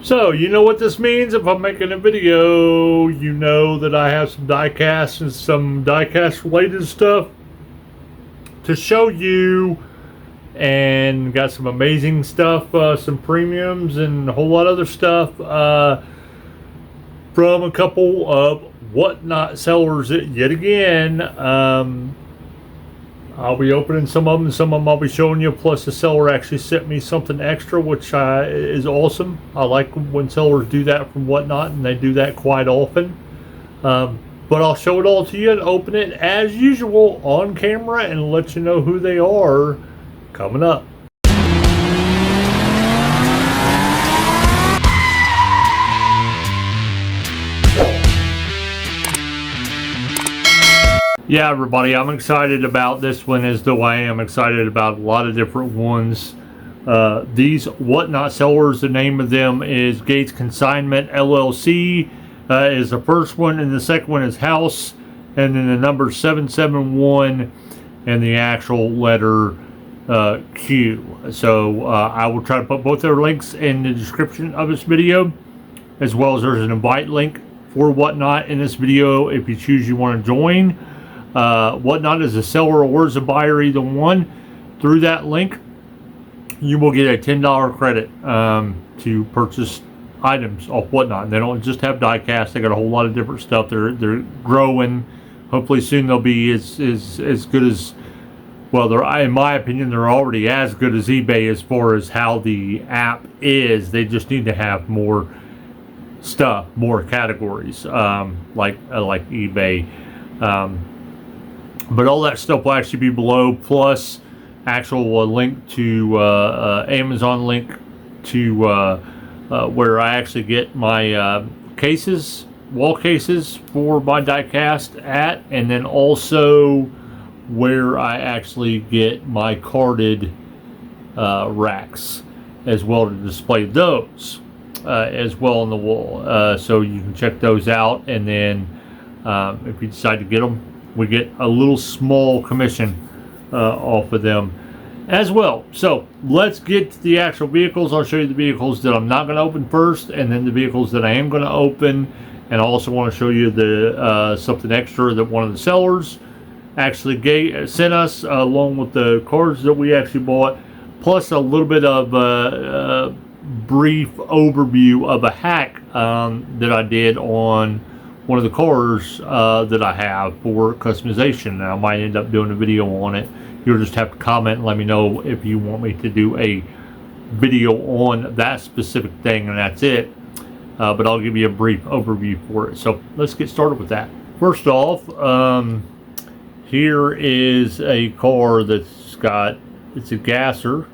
So, you know what this means. If I'm making a video, you know that I have some diecast and some diecast related stuff to show you, and got some amazing stuff, some premiums and a whole lot of other stuff from a couple of whatnot sellers yet again. I'll be opening some of them, and some of them I'll be showing you. Plus, the seller actually sent me something extra, which is awesome. I like when sellers do that from whatnot, and they do that quite often. But I'll show it all to you and open it as usual on camera and let you know who they are coming up. Yeah, everybody, I'm excited about this one as though I am excited about a lot of different ones. These whatnot sellers, the name of them is Gates Consignment LLC is the first one, and the second one is House, and then the number 771 and the actual letter Q. So I will try to put both their links in the description of this video, as well as there's an invite link for whatnot in this video if you choose you want to join. Whatnot is a seller or is a buyer, either one. Through that link, you will get a $10 credit to purchase items off Whatnot. And they don't just have diecast; they got a whole lot of different stuff. They're growing. Hopefully, soon they'll be as good as, well, they're, in my opinion, they're already as good as eBay as far as how the app is. They just need to have more stuff, more categories, like eBay. But all that stuff will actually be below, plus actual link to Amazon link to where I actually get my cases, wall cases for my diecast at, and then also where I actually get my carded racks as well, to display those as well on the wall. So you can check those out, and then if you decide to get them, we get a little small commission off of them as well. So let's get to the actual vehicles. I'll show you the vehicles that I'm not going to open first, and then the vehicles that I am going to open. And I also want to show you the something extra that one of the sellers actually sent us, along with the cards that we actually bought, plus a little bit of brief overview of a hack that I did on one of the cars that I have for customization. Now, I might end up doing a video on it. You'll just have to comment and let me know if you want me to do a video on that specific thing, and that's it. But I'll give you a brief overview for it. So let's get started with that. First off, here is a car that's got, it's a gasser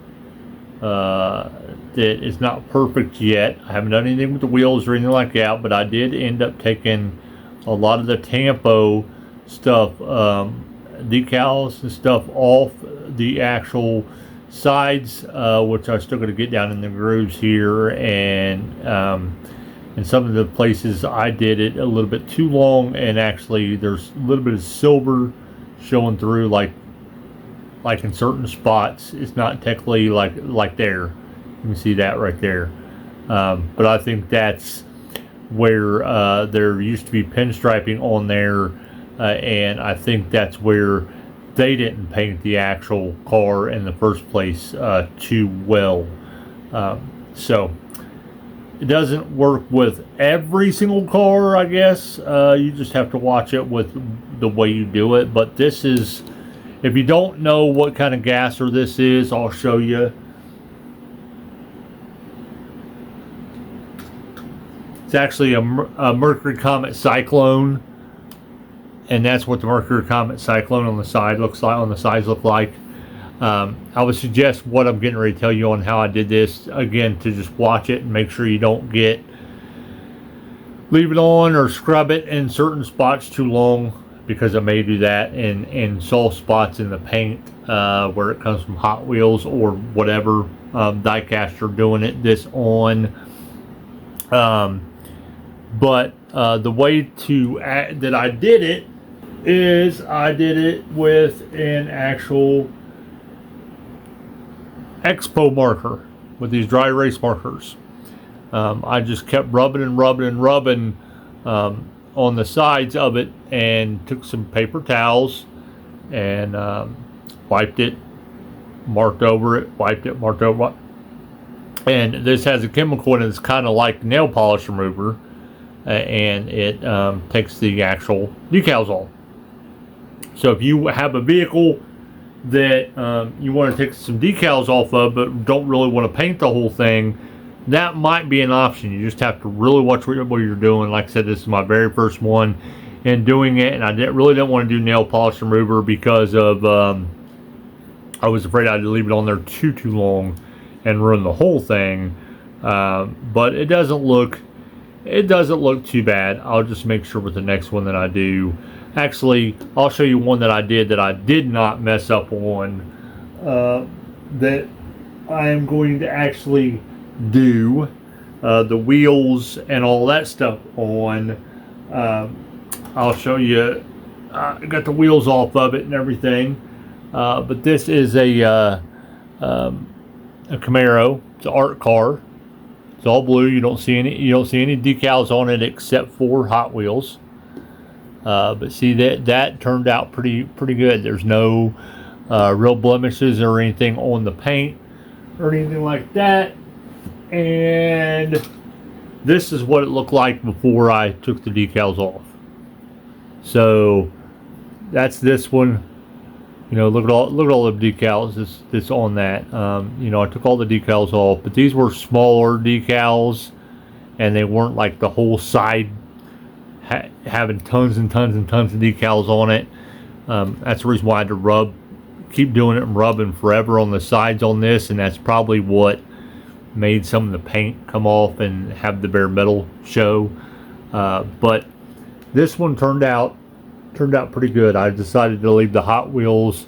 that is not perfect yet. I haven't done anything with the wheels or anything like that, but I did end up taking a lot of the tampo stuff, decals and stuff, off the actual sides, which I'm still going to get down in the grooves here, and in some of the places I did it a little bit too long, and actually there's a little bit of silver showing through, like in certain spots. It's not technically like there. You can see that right there. But I think that's where there used to be pinstriping on there, and I think that's where they didn't paint the actual car in the first place too well. So it doesn't work with every single car, I guess. You just have to watch it with the way you do it. But this is, if you don't know what kind of gasser this is, I'll show you. It's actually a Mercury Comet Cyclone, and that's what the Mercury Comet Cyclone on the side looks like. On the sides look like. I would suggest what I'm getting ready to tell you on how I did this, again, to just watch it and make sure you don't leave it on or scrub it in certain spots too long, because it may do that in soft spots in the paint where it comes from Hot Wheels or whatever diecast you're doing this on. But the way that I did it is I did it with an actual Expo marker, with these dry erase markers. I just kept rubbing and rubbing and rubbing on the sides of it, and took some paper towels and wiped it, marked over it, wiped it, marked over it. And this has a chemical in it that's kind of like nail polish remover, and it takes the actual decals off. So if you have a vehicle that you want to take some decals off of, but don't really want to paint the whole thing, that might be an option. You just have to really watch what you're doing. Like I said, this is my very first one in doing it, and I really didn't want to do nail polish remover because of I was afraid I'd leave it on there too long and ruin the whole thing. But it doesn't look too bad. I'll just make sure with the next one that I do. Actually, I'll show you one that I did not mess up on, that I am going to actually do the wheels and all that stuff on. I'll show you. I got the wheels off of it and everything, but this is a Camaro. It's an art car. It's all blue. You don't see any decals on it except for Hot Wheels. But see, that turned out pretty good. There's no real blemishes or anything on the paint or anything like that. And this is what it looked like before I took the decals off. So that's this one. You know, look at all the decals that's on that. You know, I took all the decals off, but these were smaller decals, and they weren't like the whole side having tons and tons and tons of decals on it. That's the reason why I had to keep doing it and rubbing forever on the sides on this, and that's probably what made some of the paint come off and have the bare metal show. But this one turned out pretty good. I decided to leave the Hot Wheels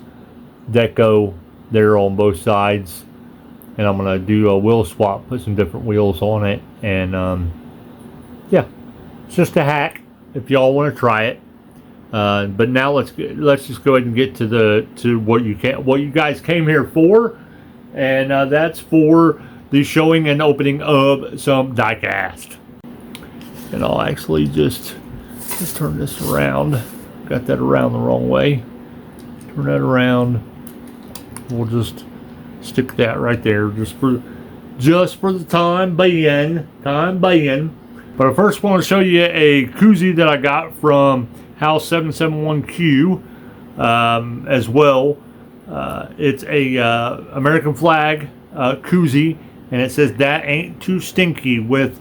deco there on both sides, and I'm gonna do a wheel swap, put some different wheels on it, and yeah, it's just a hack if y'all want to try it. But now let's just go ahead and get to what you guys came here for, and that's for the showing and opening of some diecast. And I'll actually just turn this around. Got that around the wrong way. Turn that around. We'll just stick that right there just for the time being. But I first want to show you a koozie that I got from House 771Q as well. It's a American flag koozie, and it says "That ain't too stinky" with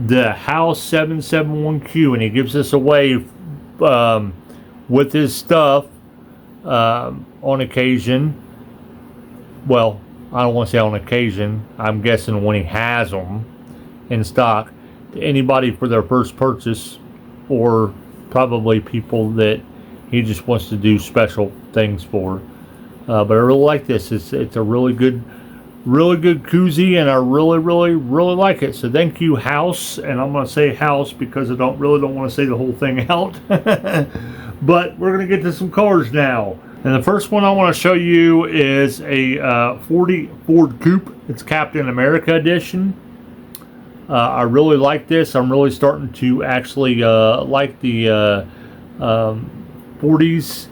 the House 771Q, and he gives this away with his stuff on occasion. Well, I don't want to say on occasion. I'm guessing when he has them in stock to anybody for their first purchase, or probably people that he just wants to do special things for. But I really like this. It's a really good koozie, and I really like it. So thank you, House. And I'm going to say House because I don't want to say the whole thing out. But we're going to get to some cars now. And the first one I want to show you is a 40 Ford Coupe. It's Captain America edition. I really like this. I'm really starting to actually like the 40s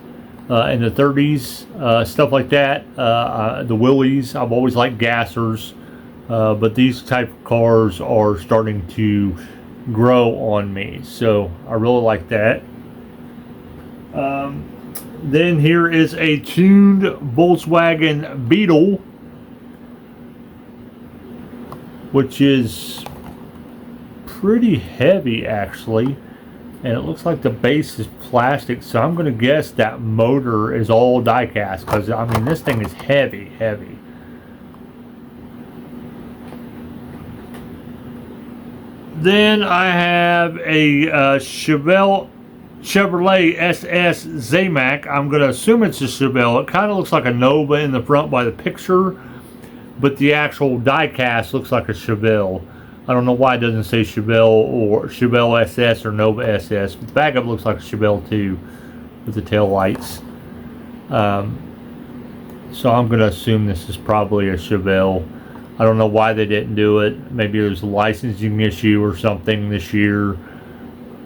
and the 30s, stuff like that. The Willies, I've always liked gassers, but these type of cars are starting to grow on me, so I really like that. Then here is a tuned Volkswagen Beetle, which is pretty heavy actually, and it looks like the base is plastic, so I'm going to guess that motor is all die-cast, because I mean this thing is heavy. Then I have a Chevrolet SS Zamac. I'm going to assume it's a Chevelle. It kind of looks like a Nova in the front by the picture, but the actual die-cast looks like a Chevelle. I don't know why it doesn't say Chevelle or Chevelle SS or Nova SS. But the backup looks like a Chevelle too, with the tail lights. So I'm going to assume this is probably a Chevelle. I don't know why they didn't do it. Maybe it was a licensing issue or something this year,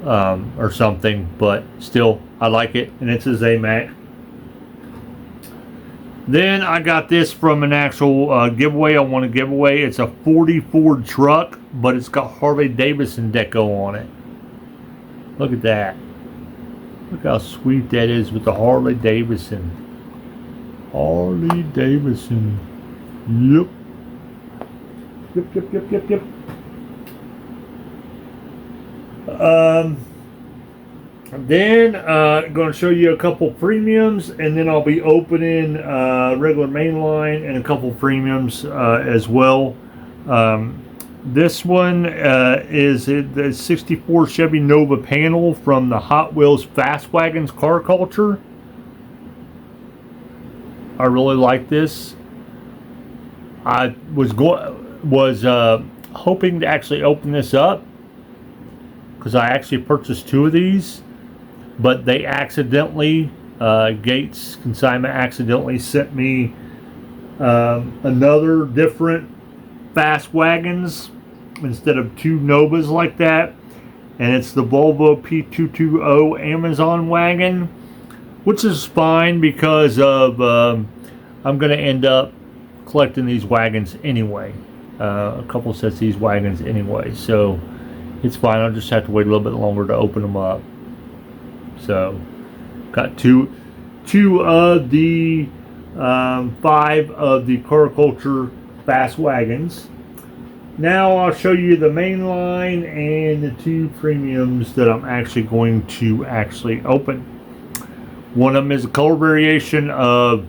or something. But still, I like it, and it's a Zamac. Then I got this from an actual giveaway. I won a giveaway. It's a 40 Ford truck, but it's got Harley Davidson deco on it. Look at that. Look how sweet that is with the Harley Davidson. Harley Davidson. Yep. Yep. Then going to show you a couple premiums, and then I'll be opening regular mainline and a couple premiums as well. This one is the 64 Chevy Nova panel from the Hot Wheels Fast Wagons Car Culture. I really like this. I was hoping to actually open this up because I actually purchased 2 of these, but they accidentally, Gates Consignment accidentally sent me another different Fast Wagons instead of 2 Novas like that, and it's the Volvo P220 Amazon wagon, which is fine because of I'm going to end up collecting these wagons anyway, a couple sets of these wagons anyway, so it's fine. I'll just have to wait a little bit longer to open them up. So got two of the 5 of the Car Culture Fast Wagons. Now I'll show you the main line and the 2 premiums that I'm actually going to open. One of them is a color variation of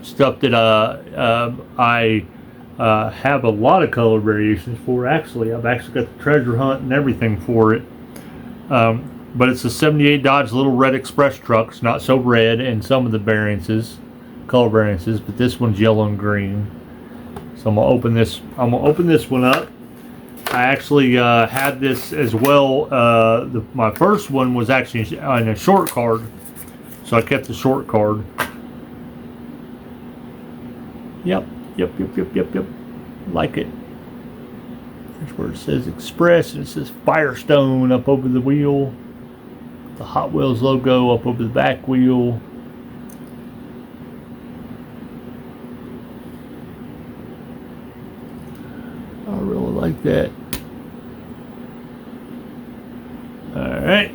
stuff that I have a lot of color variations for. Actually, I've actually got the treasure hunt and everything for it. But it's a 78 Dodge Little Red Express truck. It's not so red in some of the color variances, but this one's yellow and green. So I'm gonna open this. One up. I actually had this as well. My first one was actually in a short card, so I kept the short card. Yep. Like it. There's where it says Express, and it says Firestone up over the wheel. The Hot Wheels logo up over the back wheel. I really like that. Alright.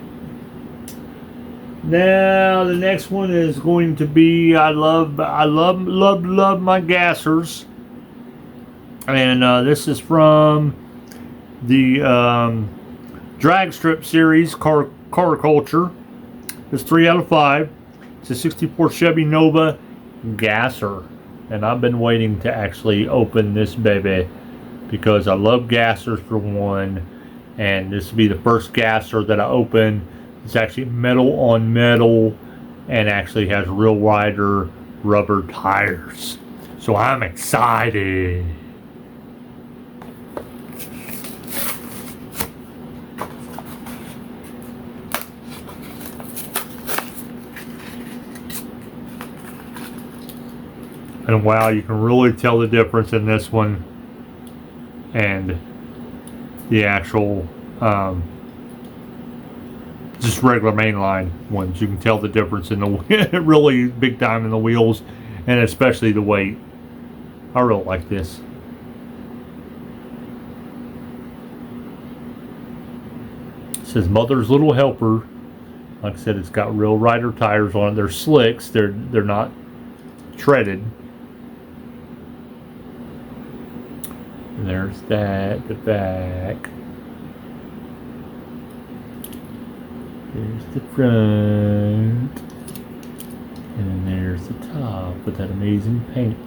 Now the next one is going to be I love my gassers. And this is from the drag strip series car culture. It's 3 out of 5. It's a 64 Chevy Nova gasser, and I've been waiting to actually open this baby because I love gassers for one, and this will be the first gasser that I open. It's actually metal on metal and actually has real wider rubber tires, so I'm excited. And wow, you can really tell the difference in this one and the actual just regular mainline ones. You can tell the difference in the really big time in the wheels, and especially the weight. I really like this. It says Mother's Little Helper. Like I said, it's got real rider tires on it. They're slicks. They're not treaded. And there's that, the back. There's the front. And then there's the top with that amazing paint.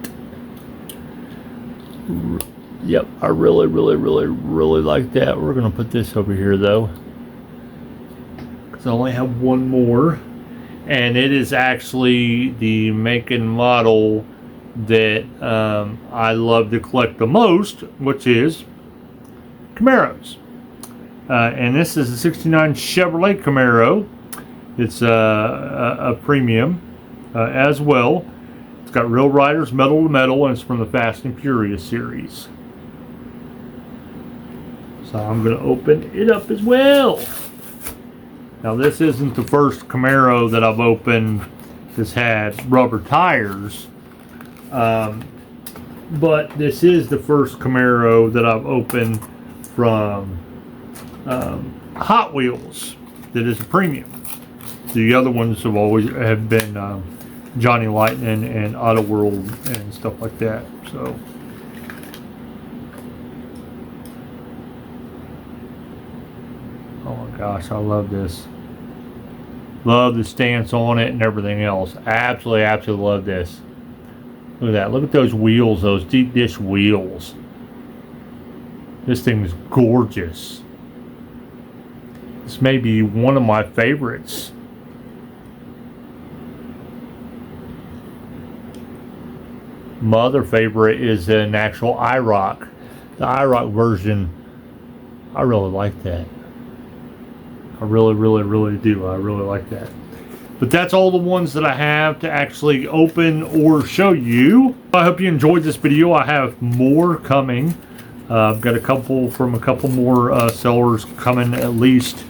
Yep, I really like that. We're going to put this over here though, because I only have one more. And it is actually the make and model that I love to collect the most, which is Camaros. And this is a 69 Chevrolet Camaro. It's a premium as well. It's got Real Riders, Metal to Metal, and it's from the Fast and Furious series. So I'm going to open it up as well. Now this isn't the first Camaro that I've opened that's had rubber tires. But this is the first Camaro that I've opened from Hot Wheels that is a premium. The other ones have been Johnny Lightning and Auto World and stuff like that. So oh my gosh, I love this. Love the stance on it and everything else. Absolutely love this. Look at that. Look at those wheels, those deep dish wheels. This thing is gorgeous. This may be one of my favorites. My other favorite is an actual IROC. The IROC version, I really like that. I really do. I really like that. But that's all the ones that I have to actually open or show you. I hope you enjoyed this video. I have more coming. I've got a couple from a couple more sellers coming at least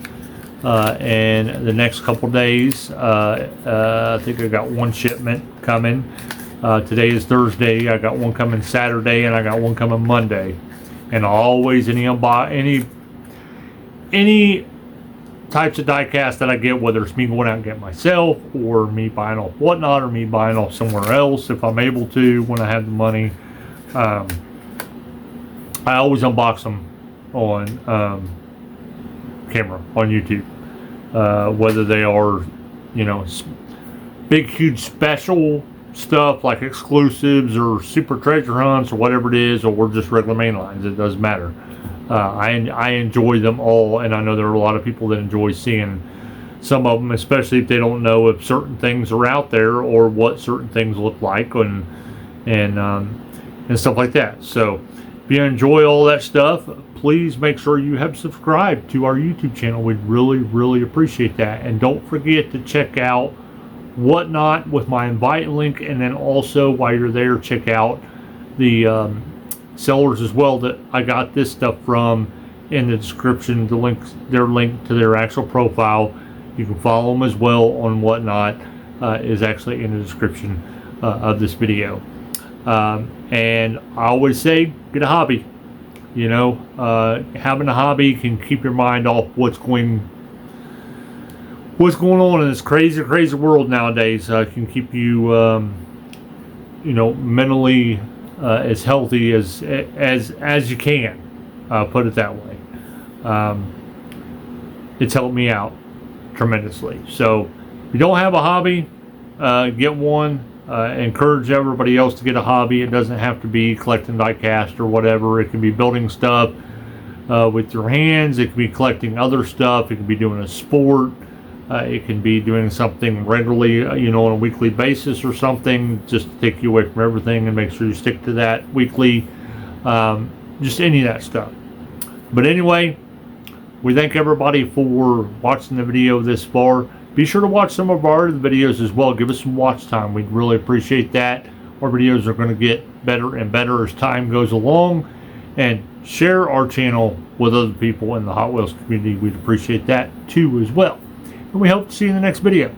in the next couple days. I think I got one shipment coming. Today is Thursday. I got one coming Saturday, and I got one coming Monday. And always any types of diecast that I get, whether it's me going out and get myself, or me buying off Whatnot, or me buying off somewhere else if I'm able to when I have the money. I always unbox them on camera on YouTube, whether they are, you know, big huge special stuff like exclusives or super treasure hunts or whatever it is, or just regular main lines. It doesn't matter. I enjoy them all, and I know there are a lot of people that enjoy seeing some of them, especially if they don't know if certain things are out there or what certain things look like and stuff like that. So if you enjoy all that stuff, please make sure you have subscribed to our YouTube channel. We'd really appreciate that. And don't forget to check out Whatnot with my invite link, and then also while you're there, check out the sellers as well that I got this stuff from in the description. Their link to their actual profile, you can follow them as well on Whatnot, is actually in the description of this video. And I always say, get a hobby. You know, having a hobby can keep your mind off what's going on in this crazy world nowadays. Can keep you you know, mentally as healthy as you can, put it that way. It's helped me out tremendously. So if you don't have a hobby, get one. Encourage everybody else to get a hobby. It doesn't have to be collecting diecast or whatever. It can be building stuff with your hands. It can be collecting other stuff. It can be doing a sport. It can be doing something regularly, you know, on a weekly basis or something, just to take you away from everything and make sure you stick to that weekly. Just any of that stuff. But anyway, we thank everybody for watching the video this far. Be sure to watch some of our other videos as well. Give us some watch time. We'd really appreciate that. Our videos are going to get better and better as time goes along. And share our channel with other people in the Hot Wheels community. We'd appreciate that too as well. And we hope to see you in the next video.